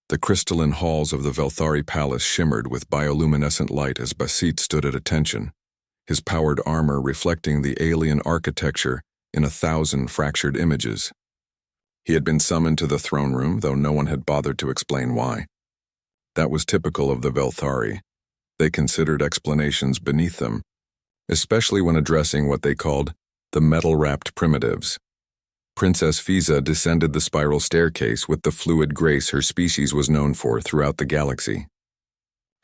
The crystalline halls of the Velthari palace shimmered with bioluminescent light as Basit stood at attention, his powered armor reflecting the alien architecture in 1,000 fractured images. He had been summoned to the throne room, though no one had bothered to explain why. That was typical of the Velthari. They considered explanations beneath them, especially when addressing what they called the metal-wrapped primitives. Princess Fiza descended the spiral staircase with the fluid grace her species was known for throughout the galaxy.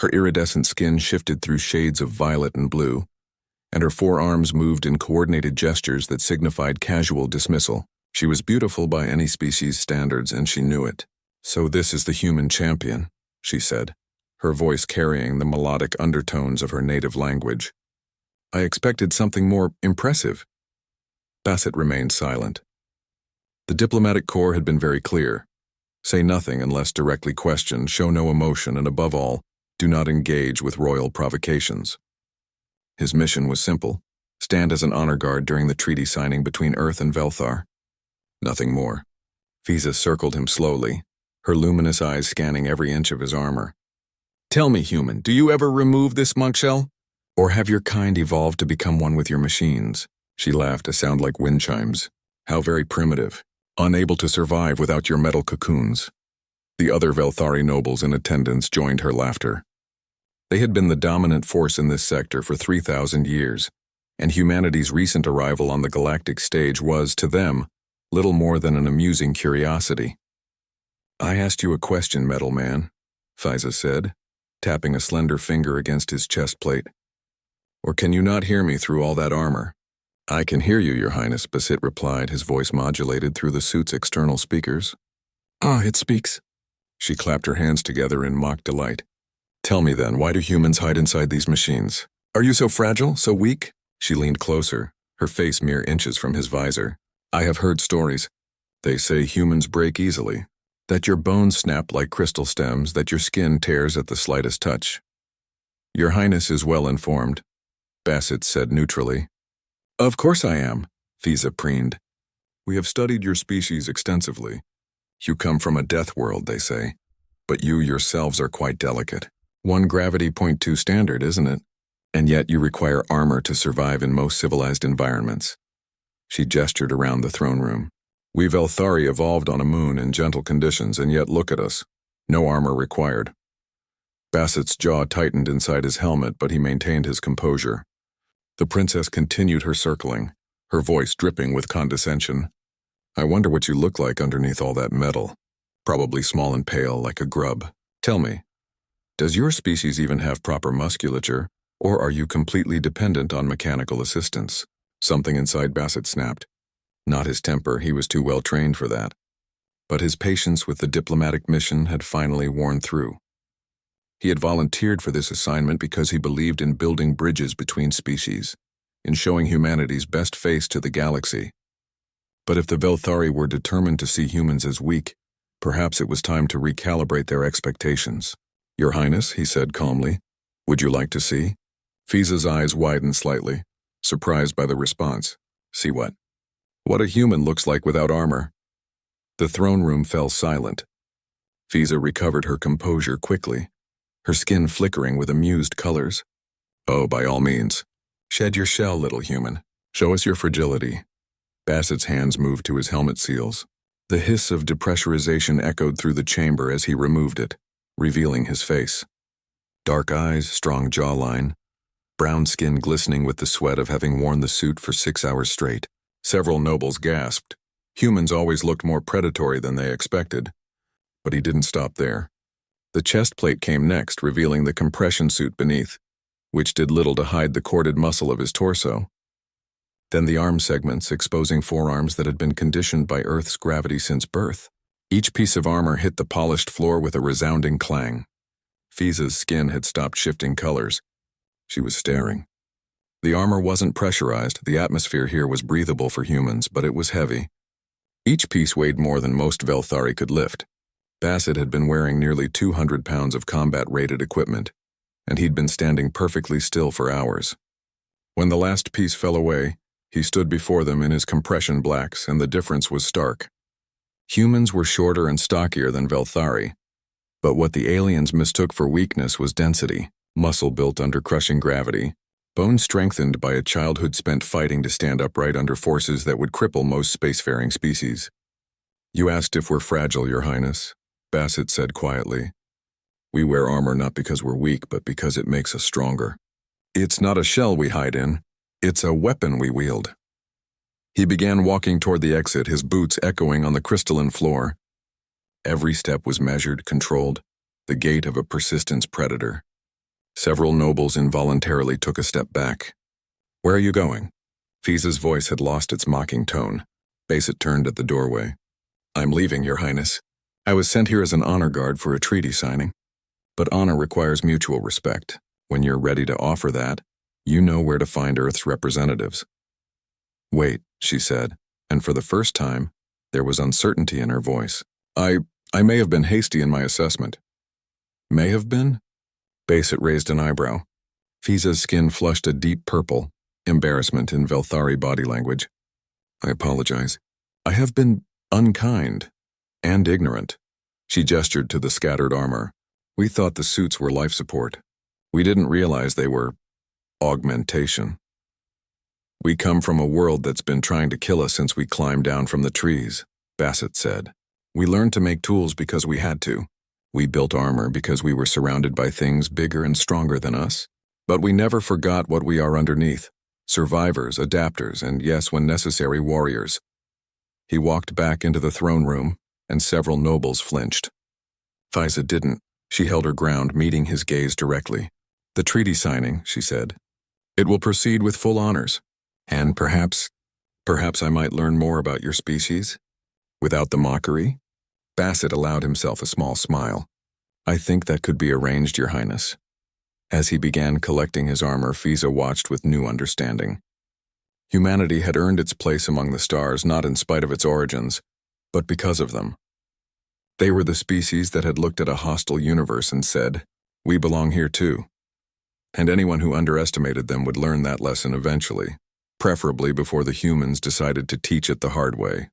Her iridescent skin shifted through shades of violet and blue, and her forearms moved in coordinated gestures that signified casual dismissal. She was beautiful by any species' standards, and she knew it. "So this is the human champion," she said, her voice carrying the melodic undertones of her native language. "I expected something more impressive." Basit remained silent. The diplomatic corps had been very clear. Say nothing unless directly questioned, show no emotion, and above all, do not engage with royal provocations. His mission was simple: stand as an honor guard during the treaty signing between Earth and Velthar. Nothing more. Fiza circled him slowly, her luminous eyes scanning every inch of his armor. "Tell me, human, do you ever remove this monk shell? Or have your kind evolved to become one with your machines?" She laughed, a sound like wind chimes. "How very primitive. Unable to survive without your metal cocoons." The other Velthari nobles in attendance joined her laughter. They had been the dominant force in this sector for 3,000 years, and humanity's recent arrival on the galactic stage was, to them, little more than an amusing curiosity. "I asked you a question, metal man," Fiza said, tapping a slender finger against his chest plate. "Or can you not hear me through all that armor?" "I can hear you, Your Highness," Basit replied, his voice modulated through the suit's external speakers. "Ah, it speaks." She clapped her hands together in mock delight. "Tell me then, why do humans hide inside these machines? Are you so fragile, so weak?" She leaned closer, her face mere inches from his visor. "I have heard stories. They say humans break easily, that your bones snap like crystal stems, that your skin tears at the slightest touch." "Your Highness is well informed," Basit said neutrally. "Of course I am," Fiza preened. "We have studied your species extensively. You come from a death world, they say, but you yourselves are quite delicate. 1 gravity 0.2 standard, isn't it? And yet you require armor to survive in most civilized environments." She gestured around the throne room. "We Velthari evolved on a moon in gentle conditions, and yet look at us. No armor required." Basit's jaw tightened inside his helmet, but he maintained his composure. The princess continued her circling, her voice dripping with condescension. "I wonder what you look like underneath all that metal. Probably small and pale, like a grub. Tell me, does your species even have proper musculature, or are you completely dependent on mechanical assistance?" Something inside Basit snapped. Not his temper, he was too well trained for that. But his patience with the diplomatic mission had finally worn through. He had volunteered for this assignment because he believed in building bridges between species, in showing humanity's best face to the galaxy. But if the Velthari were determined to see humans as weak, perhaps it was time to recalibrate their expectations. "Your Highness," he said calmly, "would you like to see?" Fiza's eyes widened slightly, surprised by the response. "See what?" "What a human looks like without armor." The throne room fell silent. Fiza recovered her composure quickly, her skin flickering with amused colors. "Oh, by all means. Shed your shell, little human. Show us your fragility." Basit's hands moved to his helmet seals. The hiss of depressurization echoed through the chamber as he removed it, revealing his face. Dark eyes, strong jawline, brown skin glistening with the sweat of having worn the suit for 6 hours straight. Several nobles gasped. Humans always looked more predatory than they expected. But he didn't stop there. The chest plate came next, revealing the compression suit beneath, which did little to hide the corded muscle of his torso. Then the arm segments, exposing forearms that had been conditioned by Earth's gravity since birth. Each piece of armor hit the polished floor with a resounding clang. Fiza's skin had stopped shifting colors. She was staring. The armor wasn't pressurized, the atmosphere here was breathable for humans, but it was heavy. Each piece weighed more than most Velthari could lift. Basit had been wearing nearly 200 pounds of combat-rated equipment, and he'd been standing perfectly still for hours. When the last piece fell away, he stood before them in his compression blacks, and the difference was stark. Humans were shorter and stockier than Velthari, But what the aliens mistook for weakness was density, muscle built under crushing gravity, bone strengthened by a childhood spent fighting to stand upright under forces that would cripple most spacefaring species. "You asked if we're fragile, Your Highness," Bassett said quietly. "We wear armor not because we're weak, but because it makes us stronger. It's not a shell we hide in, it's a weapon we wield." He began walking toward the exit, his boots echoing on the crystalline floor. Every step was measured, controlled, the gait of a persistence predator. Several nobles involuntarily took a step back. "Where are you going?" Fiza's voice had lost its mocking tone. Bassett turned at the doorway. "I'm leaving, Your Highness. I was sent here as an honor guard for a treaty signing. But honor requires mutual respect. When you're ready to offer that, you know where to find Earth's representatives." "Wait," she said, and for the first time, there was uncertainty in her voice. I may have been hasty in my assessment." "May have been?" Bassett raised an eyebrow. Fiza's skin flushed a deep purple, embarrassment in Velthari body language. "I apologize. I have been unkind and ignorant." She gestured to the scattered armor. "We thought the suits were life support. We didn't realize they were augmentation. We come from a world that's been trying to kill us since we climbed down from the trees," Bassett said. "We learned to make tools because we had to. We built armor because we were surrounded by things bigger and stronger than us. But we never forgot what we are underneath. Survivors, adapters, and yes, when necessary, warriors." He walked back into the throne room, and several nobles flinched. Fiza didn't. She held her ground, meeting his gaze directly. "The treaty signing," she said. "It will proceed with full honors. And perhaps I might learn more about your species? Without the mockery?" Bassett allowed himself a small smile. "I think that could be arranged, Your Highness." As he began collecting his armor, Fiza watched with new understanding. Humanity had earned its place among the stars not in spite of its origins, but because of them. They were the species that had looked at a hostile universe and said, "We belong here too." And anyone who underestimated them would learn that lesson eventually, preferably before the humans decided to teach it the hard way.